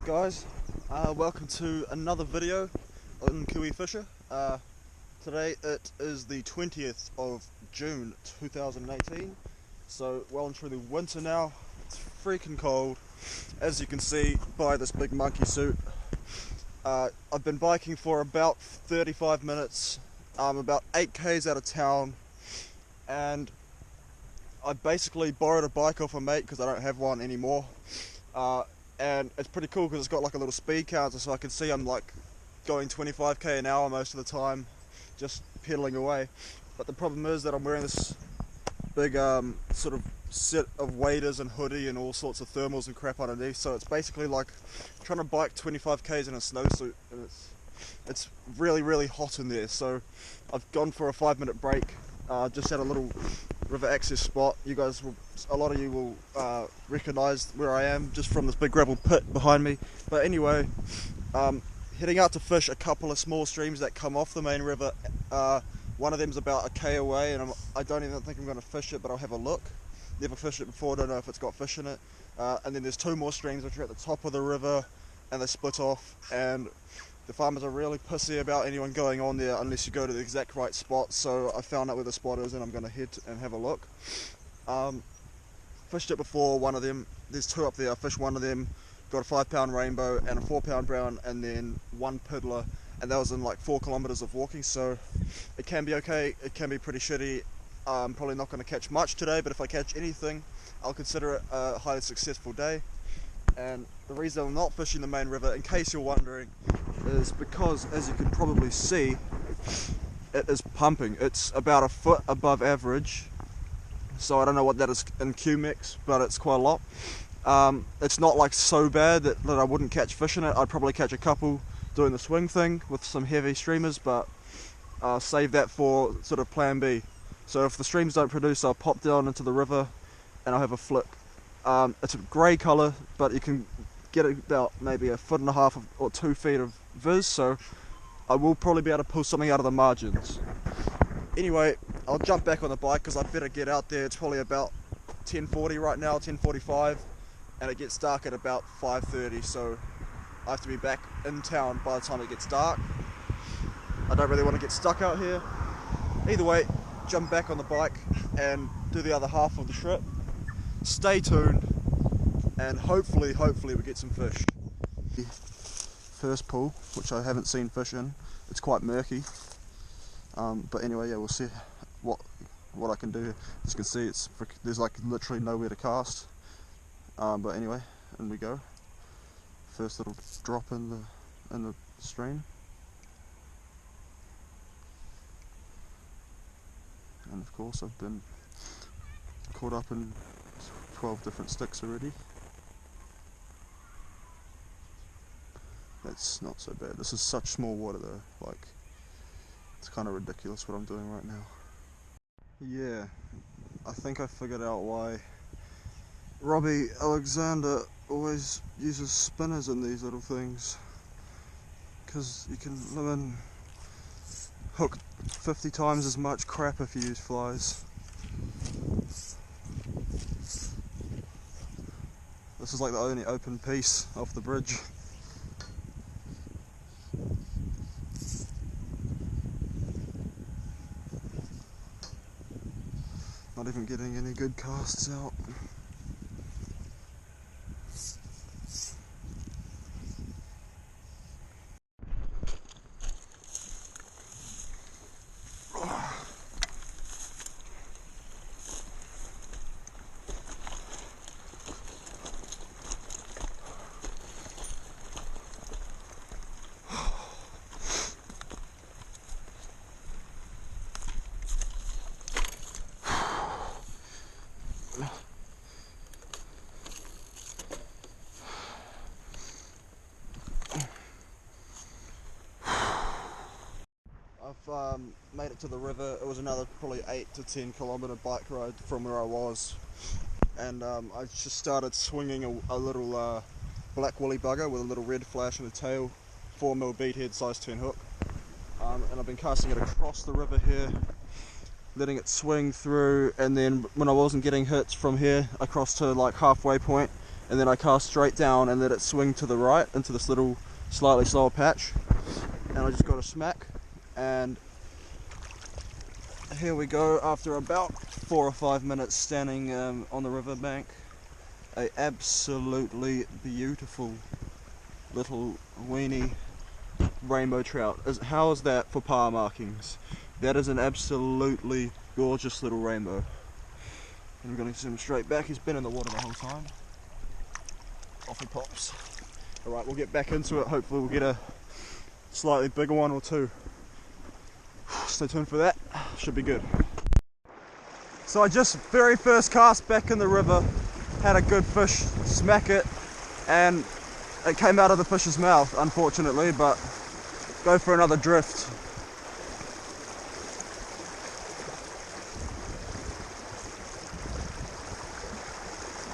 Guys, welcome to another video on Kiwi Fisher. Today it is the 20th of June 2018, so well and truly winter now. It's freaking cold, as you can see by this big monkey suit. I've been biking for about 35 minutes. I'm about 8 k's out of town, and I basically borrowed a bike off a mate because I don't have one anymore. And it's pretty cool because it's got like a little speed counter, so I can see I'm like going 25k an hour most of the time, just pedaling away. But the problem is that I'm wearing this big sort of set of waders and hoodie and all sorts of thermals and crap underneath, so it's basically like trying to bike 25k's in a snowsuit, and it's really hot in there. So I've gone for a 5-minute break, just at a little river access spot. You guys will, a lot of you will recognise where I am just from this big gravel pit behind me. But anyway, heading out to fish a couple of small streams that come off the main river. One of them's about a k away, and I don't even think I'm going to fish it, but I'll have a look. Never fished it before, don't know if it's got fish in it. And then there's 2 more streams which are at the top of the river, and they split off, and the farmers are really pissy about anyone going on there unless you go to the exact right spot. So I found out where the spot is, and I'm going to head and have a look. Fished it before, one of them. There's 2 up there. I fished one of them, got a 5-pound rainbow and a 4-pound brown, and then 1 piddler, and that was in like 4 kilometers of walking. So it can be okay, it can be pretty shitty. I'm probably not going to catch much today, but if I catch anything, I'll consider it a highly successful day. And the reason I'm not fishing the main river, in case you're wondering, is because, as you can probably see, it is pumping. It's about a foot above average, so I don't know what that is in Q-mix, but it's quite a lot. It's not like so bad that I wouldn't catch fish in it. I'd probably catch a couple doing the swing thing with some heavy streamers, but save that for sort of plan B. So if the streams don't produce, I'll pop down into the river and I'll have a flick. It's a grey colour, but you can get about maybe 1.5 foot or 2 feet of viz, so I will probably be able to pull something out of the margins. Anyway, I'll jump back on the bike because I better get out there. It's probably about 10:40 right now, 10:45, and it gets dark at about 5:30, so I have to be back in town by the time it gets dark. I don't really want to get stuck out here. Either way, jump back on the bike and do the other half of the trip. Stay tuned, and hopefully we get some fish. First pool, which I haven't seen fish in. It's quite murky, but anyway, yeah, we'll see what I can do. As you can see, there's like literally nowhere to cast. But anyway, in we go. First little drop in the stream, and of course I've been caught up in 12 different sticks already. That's not so bad. This is such small water though, like it's kind of ridiculous what I'm doing right now. Yeah, I think I figured out why Robbie Alexander always uses spinners in these little things, because you can hook 50 times as much crap if you use flies. This is like the only open piece off the bridge. Not even getting any good casts out. I've made it to the river. It was another probably 8 to 10 kilometer bike ride from where I was, and I just started swinging a little black woolly bugger with a little red flash in the tail, 4mm bead head, size 10 hook. And I've been casting it across the river here, letting it swing through, and then when I wasn't getting hits from here, across to like halfway point, and then I cast straight down and let it swing to the right into this little slightly slower patch, and I just got a smack, and here we go after about 4 or 5 minutes standing on the riverbank. A absolutely beautiful little weeny rainbow trout. How is that for power markings? That is an absolutely gorgeous little rainbow. And I'm going to zoom him straight back. He's been in the water the whole time. Off he pops. Alright, we'll get back into it. Hopefully we'll get a slightly bigger one or two. Stay tuned for that. Should be good. So I just very first cast back in the river, had a good fish smack it, and it came out of the fish's mouth, unfortunately, but go for another drift.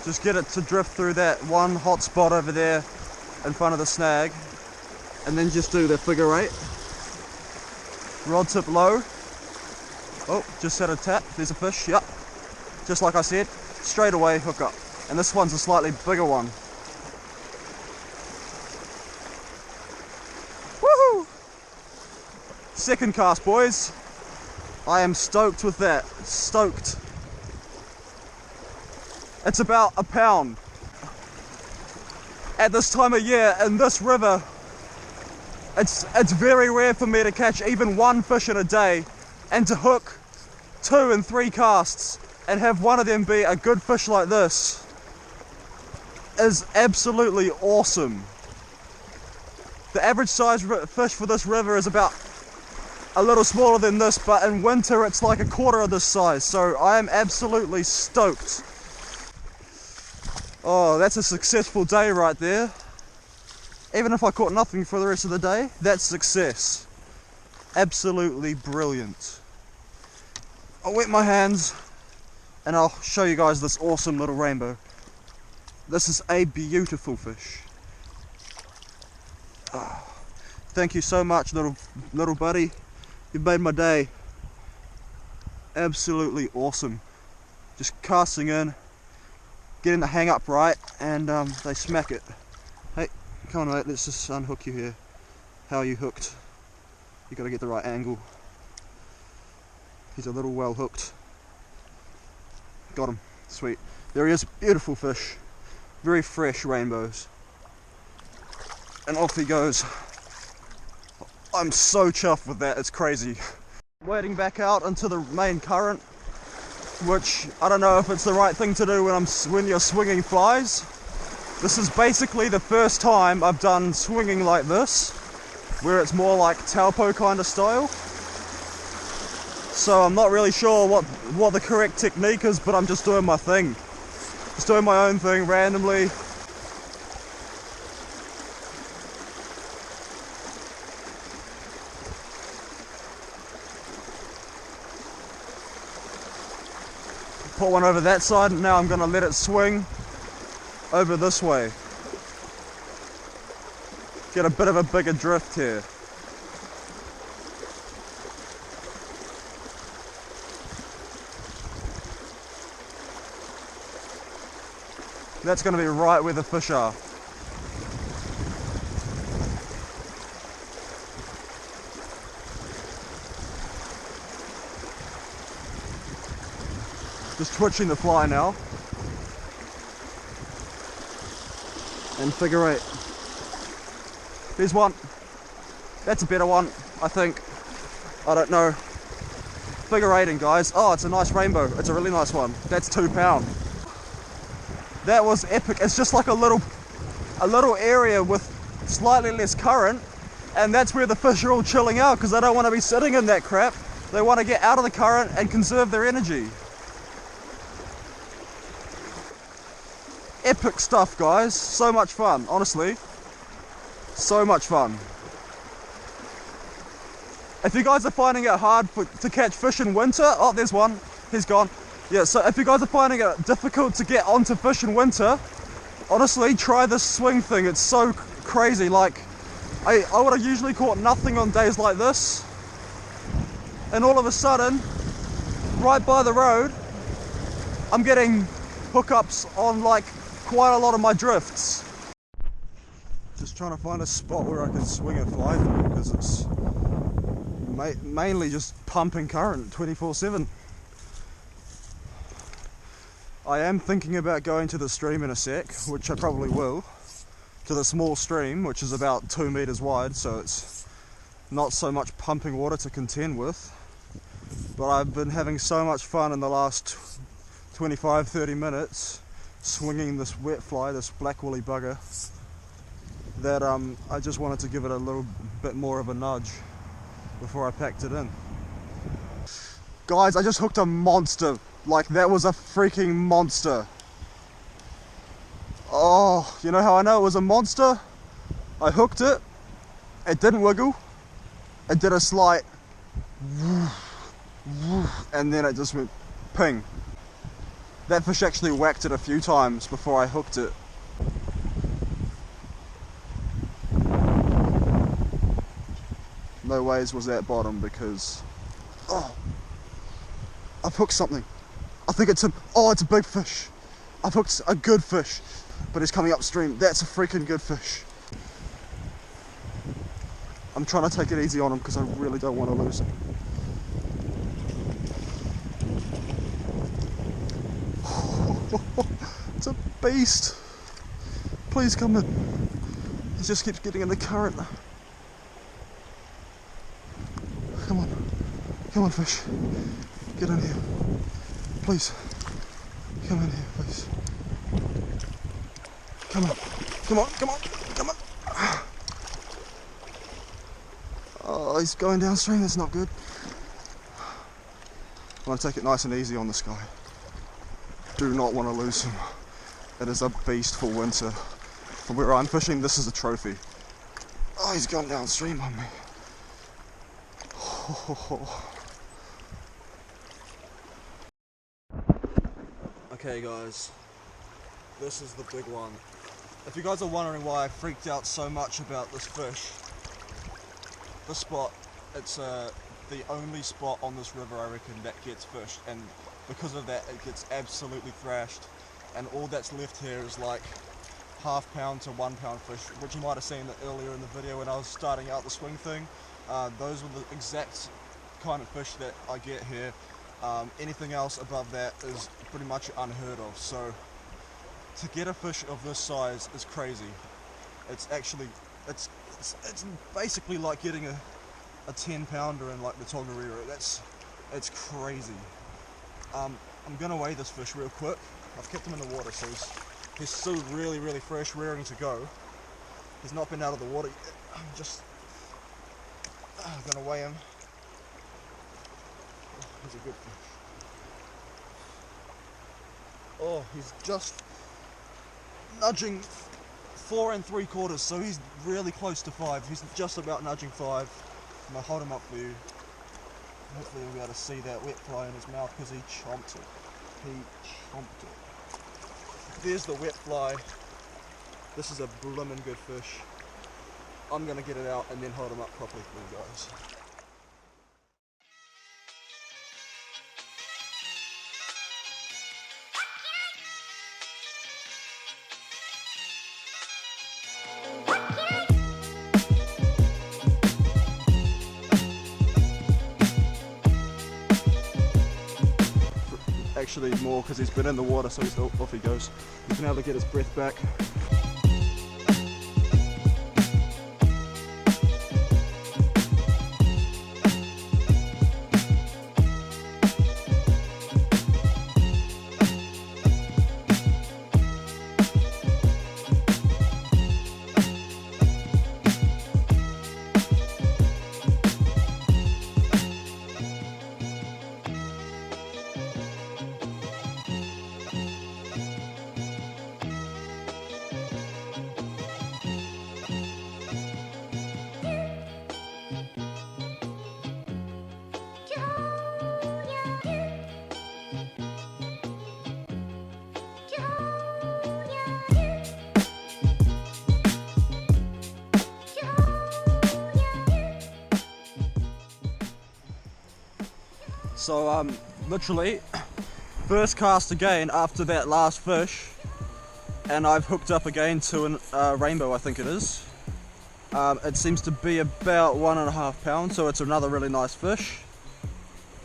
Just get it to drift through that one hot spot over there in front of the snag, and then just do the figure 8. Rod tip low. Oh, just had a tap. There's a fish. Yep. Just like I said, straight away hook up. And this one's a slightly bigger one. Woohoo! Second cast, boys. I am stoked with that. Stoked. It's about a pound. At this time of year, in this river, it's very rare for me to catch even one fish in a day, and to hook 2 and 3 casts and have one of them be a good fish like this is absolutely awesome. The average size fish for this river is about a little smaller than this, but in winter it's like a quarter of this size, so I am absolutely stoked. Oh, that's a successful day right there. Even if I caught nothing for the rest of the day, that's success. Absolutely brilliant. I'll wet my hands and I'll show you guys this awesome little rainbow. This is a beautiful fish. Oh, thank you so much, little buddy. You've made my day. Absolutely awesome. Just casting in, getting the hang up right, and they smack it. Hey, come on mate, let's just unhook you here. How are you hooked? You got to get the right angle. He's a little well hooked. Got him. Sweet. There he is. Beautiful fish. Very fresh rainbows. And off he goes. I'm so chuffed with that, it's crazy. Wading back out into the main current, which I don't know if it's the right thing to do when you're swinging flies. This is basically the first time I've done swinging like this, where it's more like taupo kind of style. So I'm not really sure what the correct technique is, but I'm just doing my thing. Just doing my own thing randomly. Put one over that side, and now I'm going to let it swing over this way. Get a bit of a bigger drift here. That's going to be right where the fish are. Just twitching the fly now. And figure 8. There's one. That's a better one, I think. I don't know. Figure 8ing, guys. Oh, it's a nice rainbow. It's a really nice one. That's 2 pound. That was epic. It's just like a little area with slightly less current, and that's where the fish are all chilling out because they don't want to be sitting in that crap. They want to get out of the current and conserve their energy. Epic stuff, guys. So much fun, honestly. So much fun. If you guys are finding it hard to catch fish in winter, oh, there's one. He's gone. Yeah, so if you guys are finding it difficult to get onto fish in winter, Honestly, try this swing thing, it's so crazy. Like, I would have usually caught nothing on days like this, and all of a sudden, right by the road, I'm getting hookups on like quite a lot of my drifts. Just trying to find a spot where I can swing a fly through, because it's mainly just pumping current 24/7. I am thinking about going to the stream in a sec, which I probably will, to the small stream, which is about 2 meters wide, so it's not so much pumping water to contend with. But I've been having so much fun in the last 25-30 minutes swinging this wet fly, this black woolly bugger, that I just wanted to give it a little bit more of a nudge before I packed it in. Guys, I just hooked a monster. Like, that was a freaking monster. Oh, you know how I know it was a monster? I hooked it, it didn't wiggle, it did a slight and then it just went ping. That fish actually whacked it a few times before I hooked it. No ways was that bottom, because I've hooked something. I think it's it's a big fish. I've hooked a good fish, but it's coming upstream. That's a freaking good fish. I'm trying to take it easy on him because I really don't want to lose him. It's a beast. Please come in. He just keeps getting in the current. Come on fish. Get in here. Please. Come in here, please. Come on. Oh, he's going downstream, that's not good. I want to take it nice and easy on this guy. Do not want to lose him. It is a beast for winter. From where I'm fishing, this is a trophy. Oh, he's gone downstream on me. Okay guys, this is the big one. If you guys are wondering why I freaked out so much about this fish, this spot, it's the only spot on this river I reckon that gets fished, and because of that it gets absolutely thrashed, and all that's left here is like half pound to 1 pound fish, which you might have seen earlier in the video when I was starting out the swing thing. Those were the exact kind of fish that I get here. Anything else above that is pretty much unheard of. So to get a fish of this size is crazy. It's actually, it's basically like getting a 10 pounder in like the Tongariro. It's crazy. I'm gonna weigh this fish real quick. I've kept him in the water, so he's still really fresh, raring to go. He's not been out of the water yet. I'm gonna weigh him. He's a good fish. Oh, he's just nudging 4 3/4, so he's really close to 5. He's just about nudging 5. I'm gonna hold him up for you. Hopefully you'll be able to see that wet fly in his mouth because he chomped it. There's the wet fly. This is a bloomin' good fish. I'm gonna get it out and then hold him up properly for you guys. Actually more, because he's been in the water, so off he goes. He's been able to get his breath back. So literally first cast again after that last fish, and I've hooked up again to a rainbow, I think it is. It seems to be about 1.5 pounds, so it's another really nice fish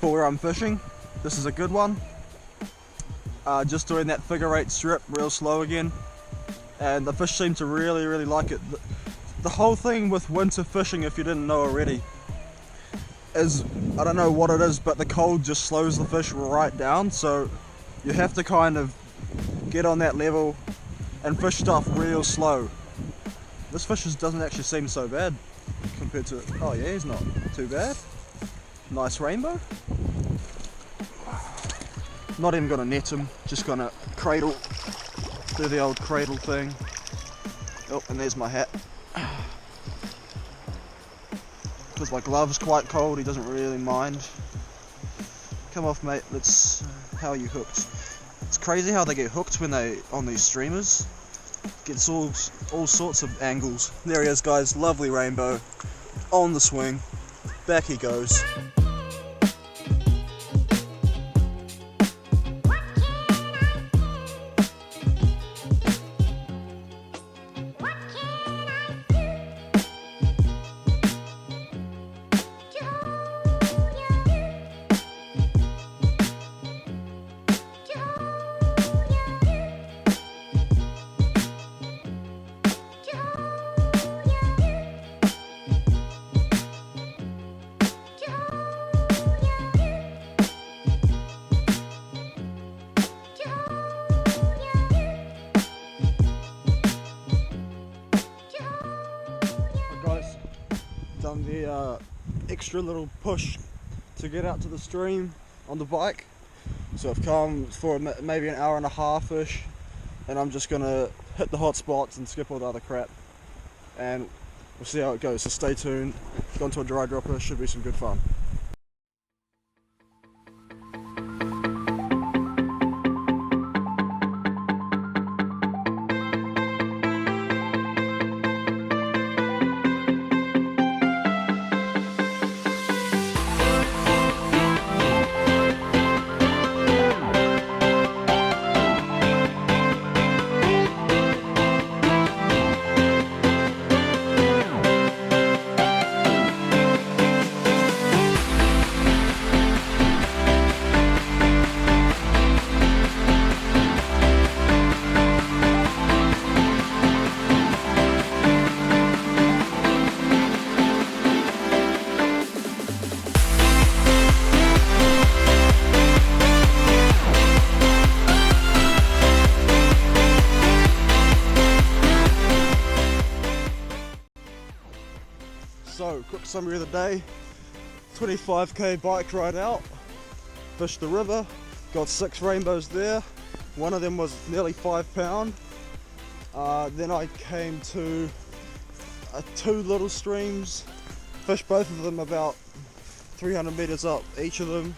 for where I'm fishing. This is a good one. Just doing that figure 8 strip real slow again, and the fish seem to really like it. The whole thing with winter fishing, if you didn't know already, is, I don't know what it is, but the cold just slows the fish right down, so you have to kind of get on that level and fish stuff real slow. This fish doesn't actually seem so bad compared to, oh yeah, he's not too bad. Nice rainbow. Not even gonna net him, just gonna cradle, do the old cradle thing. Oh, and there's my hat. Because my glove's quite cold, he doesn't really mind. Come off, mate. Let's. How are you hooked? It's crazy how they get hooked when they on these streamers. Gets all sorts of angles. There he is, guys. Lovely rainbow on the swing. Back he goes. Done the extra little push to get out to the stream on the bike, so I've come for maybe an hour and a half-ish, and I'm just gonna hit the hot spots and skip all the other crap, and we'll see how it goes. So stay tuned. Gone to a dry dropper, should be some good fun. So, quick summary of the day, 25k bike ride out, fished the river, got 6 rainbows there, one of them was nearly 5 pound. Then I came to 2 little streams, fished both of them about 300 meters up each of them,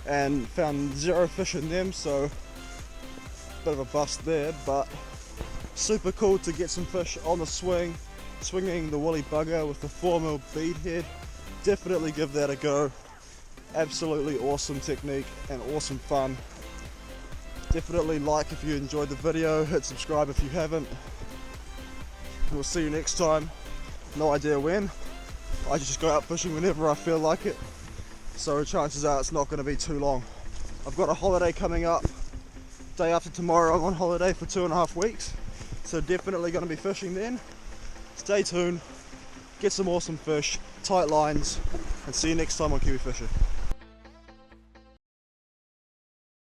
and found 0 fish in them, so bit of a bust there, but super cool to get some fish on the swing. Swinging the woolly bugger with the 4mm bead head, definitely give that a go. Absolutely awesome technique and awesome fun. Definitely like if you enjoyed the video, hit subscribe if you haven't. We'll see you next time. No idea when. I just go out fishing whenever I feel like it, so chances are it's not going to be too long. I've got a holiday coming up. Day after tomorrow I'm on holiday for 2.5 weeks, so definitely going to be fishing then. Stay tuned, get some awesome fish, tight lines, and see you next time on Kiwi Fisher.